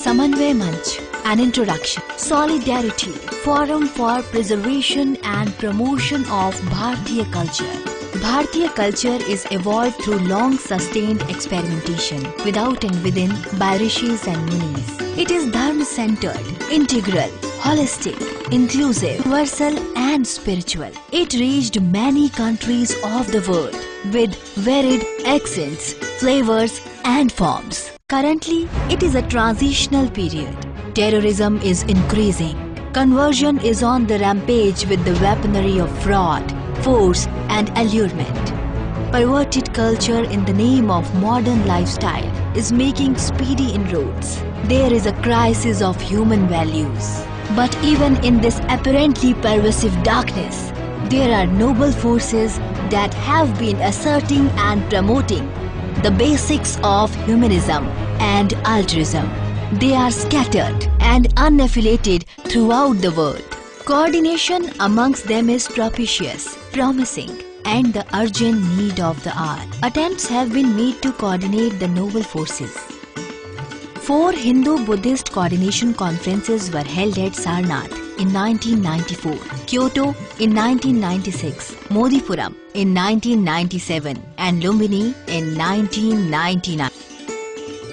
Samanvay Manch, an introduction. Solidarity, Forum for Preservation and Promotion of Bharatiya Culture. Bharatiya culture is evolved through long-sustained experimentation, without and within, by rishis and munis. It is dharma-centered, integral, holistic, inclusive, universal and spiritual. It reached many countries of the world with varied accents, flavors and forms. Currently, it is a transitional period. Terrorism is increasing. Conversion is on the rampage with the weaponry of fraud, force and allurement. Perverted culture in the name of modern lifestyle is making speedy inroads. There is a crisis of human values. But even in this apparently pervasive darkness, there are noble forces that have been asserting and promoting the basics of humanism and altruism. They are scattered and unaffiliated throughout the world. Coordination amongst them is propitious, promising, and the urgent need of the hour. Attempts have been made to coordinate the noble forces. 4 Hindu-Buddhist coordination conferences were held at Sarnath in 1994, Kyoto in 1996, Modipuram in 1997 and Lumbini in 1999.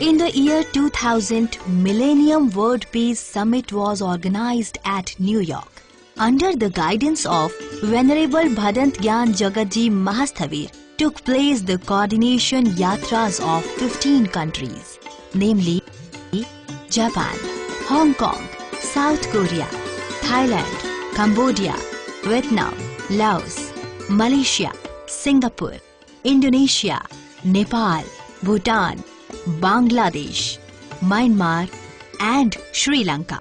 In the year 2000, Millennium World Peace Summit was organized at New York. Under the guidance of Venerable Bhadant Gyan Jagatji Mahasthavir, took place the coordination yatras of 15 countries, namely Japan, Hong Kong, South Korea, Thailand, Cambodia, Vietnam, Laos, Malaysia, Singapore, Indonesia, Nepal, Bhutan, Bangladesh, Myanmar and Sri Lanka.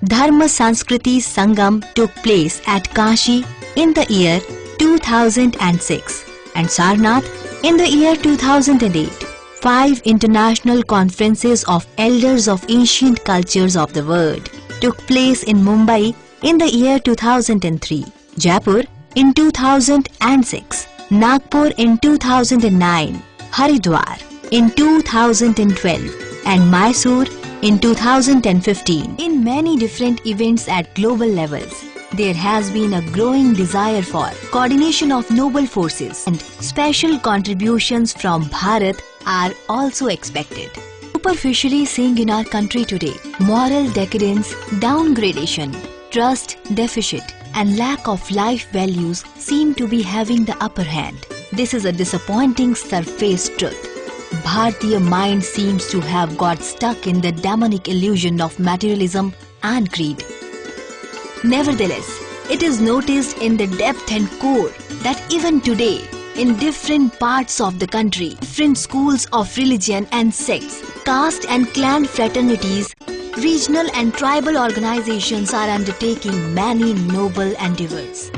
Dharma Sanskriti Sangam took place at Kashi in the year 2006 and Sarnath in the year 2008. 5 international conferences of elders of ancient cultures of the world took place in Mumbai in the year 2003, Jaipur in 2006, Nagpur in 2009, Haridwar in 2012 and Mysore in 2015. In many different events at global levels, there has been a growing desire for coordination of noble forces and special contributions from Bharat are also expected. Superficially seeing in our country today, moral decadence, downgradation, trust deficit and lack of life values seem to be having the upper hand. This is a disappointing surface truth. Bharatiya mind seems to have got stuck in the demonic illusion of materialism and greed. Nevertheless, it is noticed in the depth and core that even today, in different parts of the country, different schools of religion and sects, caste and clan fraternities, regional and tribal organizations are undertaking many noble endeavors.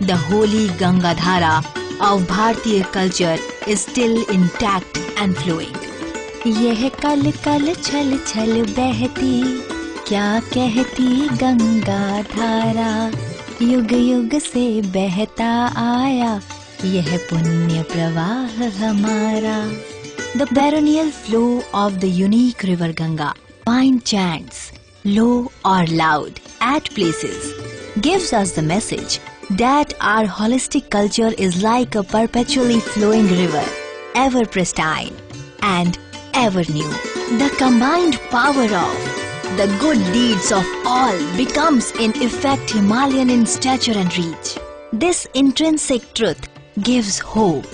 The holy Gangadhara of Bharatiya culture is still intact and flowing. यह कल कल छल छल बहती क्या कहती गंगा धारा युग युग से बहता आया यह पुण्य प्रवाह हमारा. The perennial flow of the unique river Ganga, divine chants, low or loud, at places, gives us the message that our holistic culture is like a perpetually flowing river, ever pristine and ever new. The combined power of the good deeds of all becomes in effect Himalayan in stature and reach. This intrinsic truth gives hope,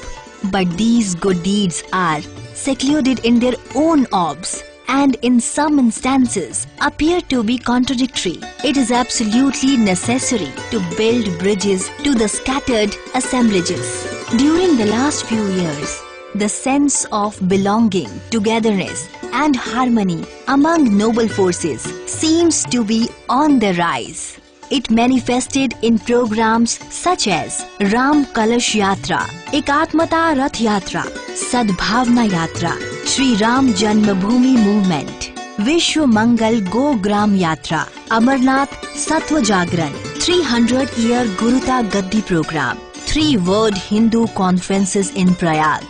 but these good deeds are secluded in their own orbs and in some instances appear to be contradictory. It is absolutely necessary to build bridges to the scattered assemblages. During the last few years, the sense of belonging, togetherness and harmony among noble forces seems to be on the rise. It manifested in programs such as Ram Kalash Yatra, Ekatmata Rath Yatra, Sadbhavna Yatra, Shri Ram Janmabhoomi Movement, Vishwa Mangal Go Gram Yatra, Amarnath Sattva Jagran, 300-year Guruta Gaddi Program, 3 World Hindu Conferences in Prayag,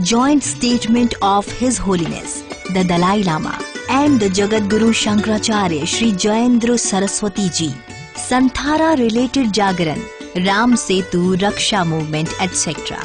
joint statement of His Holiness, the Dalai Lama, and the Jagadguru Shankaracharya Shri Jayendra Saraswati Ji. Santhara related Jagaran, Ram Setu, Raksha movement, etc.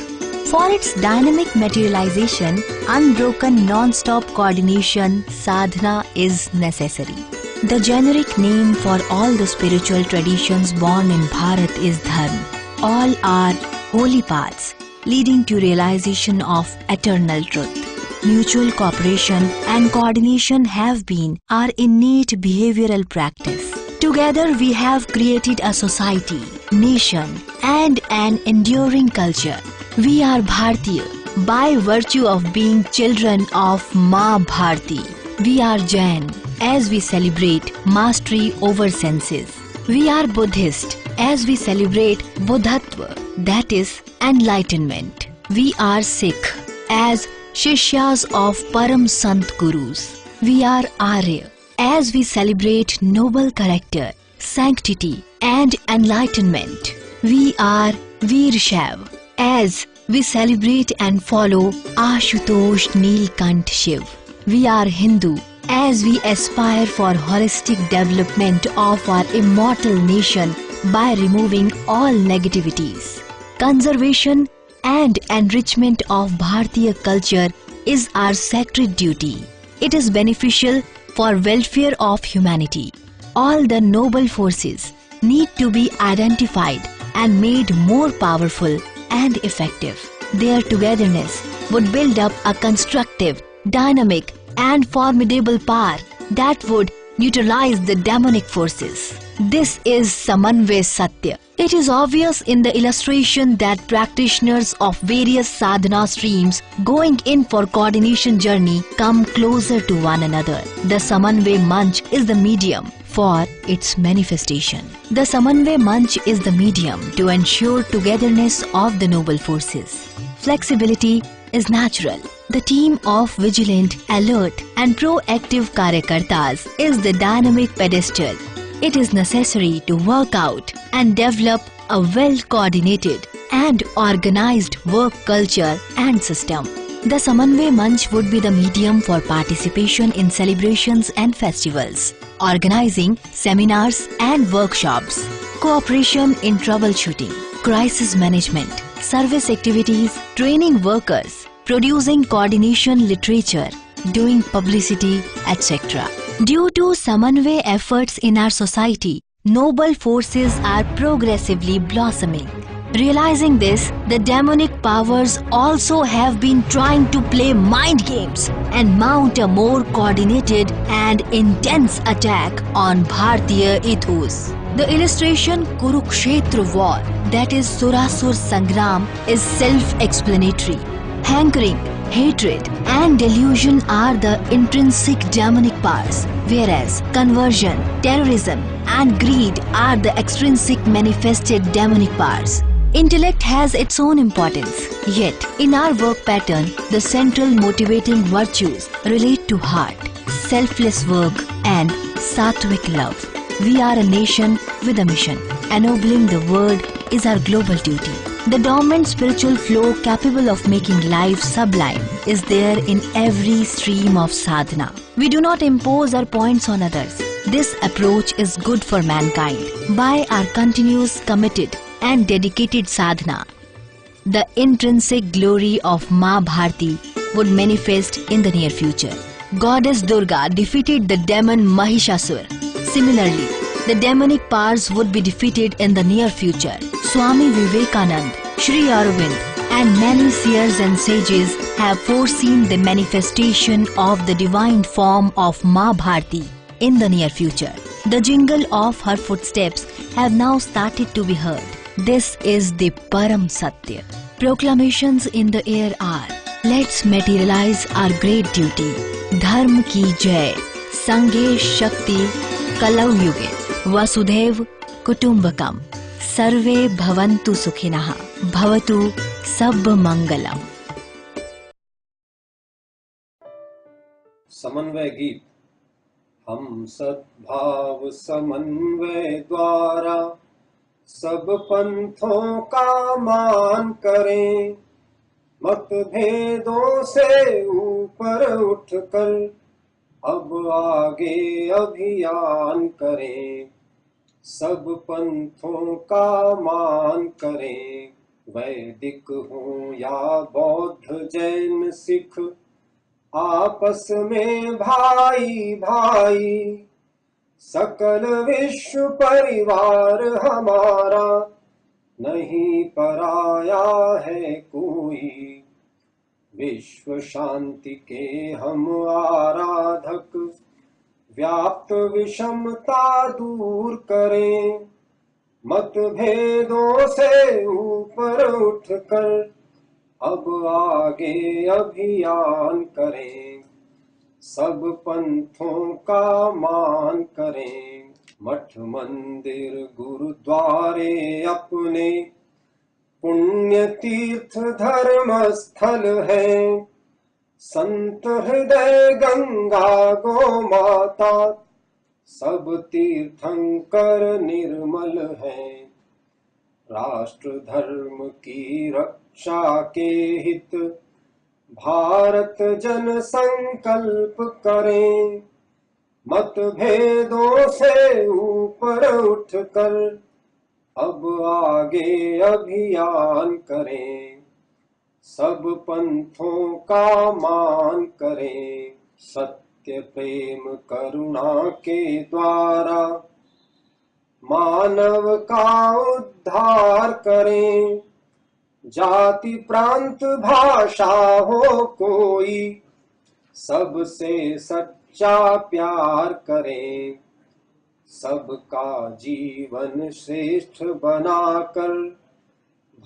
For its dynamic materialization, unbroken non-stop coordination, sadhana is necessary. The generic name for all the spiritual traditions born in Bharat is Dharma. All are holy paths leading to realization of eternal truth. Mutual cooperation and coordination have been our innate behavioral practice. Together we have created a society, nation and an enduring culture. We are Bharatiya by virtue of being children of Ma Bharati. We are Jain as we celebrate mastery over senses. We are Buddhist as we celebrate Buddhatva, that is enlightenment. We are Sikh as Shishyas of Param Sant Gurus. We are Arya as we celebrate noble character, sanctity and enlightenment. We are Veershav as we celebrate and follow Ashutosh Neelkant Shiv. We are Hindu as we aspire for holistic development of our immortal nation by removing all negativities. Conservation and enrichment of Bharatiya culture is our sacred duty. It is beneficial for welfare of humanity. All the noble forces need to be identified and made more powerful and effective. Their togetherness would build up a constructive, dynamic and formidable power that would neutralize the demonic forces. This is Samanvay Satya. It is obvious in the illustration that practitioners of various sadhana streams going in for coordination journey come closer to one another. The Samanvay Manch is the medium for its manifestation. The Samanvay Manch is the medium to ensure togetherness of the noble forces. Flexibility is natural. The team of vigilant, alert and proactive Karyakartas is the dynamic pedestal. It is necessary to work out and develop a well-coordinated and organized work culture and system. The Samanvay Manch would be the medium for participation in celebrations and festivals, organizing seminars and workshops, cooperation in troubleshooting, crisis management, service activities, training workers, producing coordination literature, doing publicity, etc. Due to Samanvay efforts in our society, noble forces are progressively blossoming. Realizing this, the demonic powers also have been trying to play mind games and mount a more coordinated and intense attack on Bharatiya ethos. The illustration Kurukshetra war, that is Surasur Sangram, is self-explanatory. Hankering, hatred and delusion are the intrinsic demonic powers, whereas conversion, terrorism and greed are the extrinsic manifested demonic powers. Intellect has its own importance, yet in our work pattern, the central motivating virtues relate to heart, selfless work and sattvic love. We are a nation with a mission. Ennobling the world is our global duty. The dormant spiritual flow capable of making life sublime is there in every stream of sadhana. We do not impose our points on others. This approach is good for mankind. By our continuous, committed and dedicated sadhana, the intrinsic glory of Ma Bharati would manifest in the near future. Goddess Durga defeated the demon Mahishasur. Similarly, the demonic powers would be defeated in the near future. Swami Vivekanand, Sri Aurobind and many seers and sages have foreseen the manifestation of the divine form of Ma Bharati in the near future. The jingle of her footsteps have now started to be heard. This is the Param Satya. Proclamations in the air are: let's materialize our great duty. Dharma ki jai, Sange Shakti Kalau Yuge, Vasudhaiv Kutumbakam, Sarve Bhavantu Sukhinaha, Bhavatu Sabba Mangalam. समन्वय गीत। हम सद्भाव समन्वय द्वारा सब पंथों का मान करें, मतभेदों से ऊपर उठकर अब आगे अभियान करें, सब पंथों का मान करें। वैदिक हो या बौद्ध जैन सिख, आपस में भाई भाई। सकल विश्व परिवार हमारा, नहीं पराया है कोई। विश्व शांति के हम आराधक, व्याप्त विषमता दूर करें। मतभेदों से ऊपर उठकर अब आगे अभियान करें, सब पंथों का मान करें। मठ मंदिर गुरुद्वारे अपने पुण्य तीर्थ धर्म स्थल है। संत हृदय गंगा गो माता, सब तीर्थंकर निर्मल है। राष्ट्र धर्म की रक्षा के हित, भारत जन संकल्प करें। मतभेदों से ऊपर उठकर अब आगे अभियान करें, सब पंथों का मान करें। सत्य प्रेम करुणा के द्वारा मानव का उद्धार करें। जाति प्रांत भाषा हो कोई, सबसे सच्चा प्यार करें। सबका जीवन श्रेष्ठ बनाकर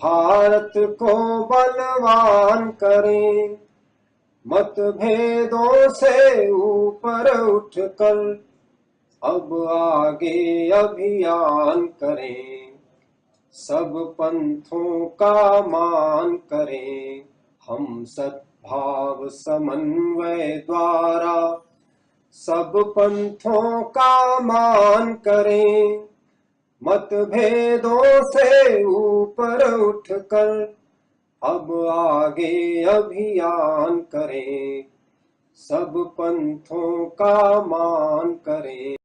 भारत को बलवान करें। मतभेदों से ऊपर उठकर अब आगे अभियान करें, सब पंथों का मान करें। हम सद्भाव समन्वय द्वारा सब पंथों का मान करें। मतभेदों से ऊपर उठकर अब आगे अभियान करें, सब पंथों का मान करें।